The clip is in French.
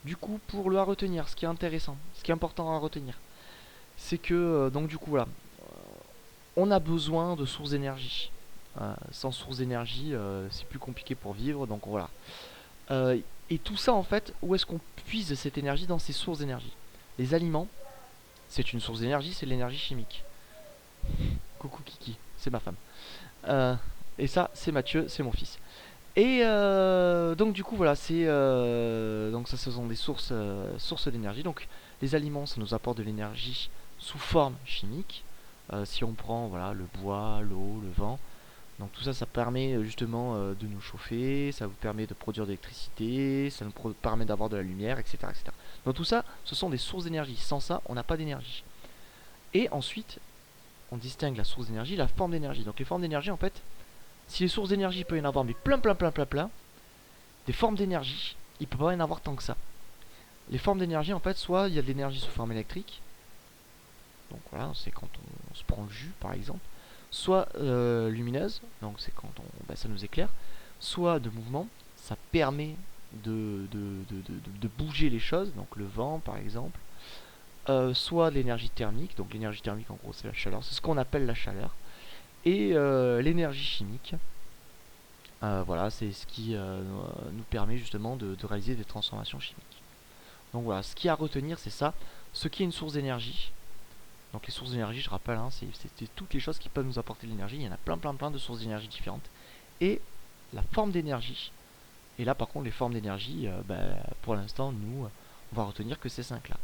Du coup, pour le à retenir, ce qui est intéressant, ce qui est important à retenir, c'est que, donc du coup, voilà, on a besoin de sources d'énergie. Sans source d'énergie, c'est plus compliqué pour vivre, donc voilà. Et tout ça, en fait, où est-ce qu'on puise cette énergie? Dans ces sources d'énergie. Les aliments, c'est une source d'énergie, c'est l'énergie chimique. Coucou Kiki, c'est ma femme. Euh, et ça, c'est Mathieu, c'est mon fils. Et donc du coup voilà, donc ça ce sont des sources d'énergie. Donc les aliments, ça nous apporte de l'énergie sous forme chimique. Si on prend voilà le bois, l'eau, le vent, donc tout ça, ça permet justement de nous chauffer, ça vous permet de produire de l'électricité, ça nous permet d'avoir de la lumière, etc., etc. Donc tout ça, ce sont des sources d'énergie. Sans ça, on n'a pas d'énergie. Et ensuite, on distingue la source d'énergie, la forme d'énergie. Donc les formes d'énergie, en fait, si les sources d'énergie, il peut y en avoir mais plein, plein, plein, plein, plein, des formes d'énergie, il peut pas y en avoir tant que ça. Les formes d'énergie, en fait, soit il y a de l'énergie sous forme électrique, donc voilà, c'est quand on se prend le jus, par exemple, soit lumineuse, donc c'est quand ça nous éclaire, soit de mouvement, ça permet de bouger les choses, donc le vent, par exemple, soit de l'énergie thermique, donc l'énergie thermique, en gros, c'est la chaleur, c'est ce qu'on appelle la chaleur, et l'énergie chimique. Voilà, c'est ce qui nous permet justement de réaliser des transformations chimiques. Donc voilà, ce qui est à retenir, c'est ça. Ce qui est une source d'énergie. Donc les sources d'énergie, je rappelle, hein, c'est toutes les choses qui peuvent nous apporter de l'énergie. Il y en a plein, plein, plein de sources d'énergie différentes. Et la forme d'énergie. Et là, par contre, les formes d'énergie, pour l'instant, nous, on va retenir que ces cinq-là.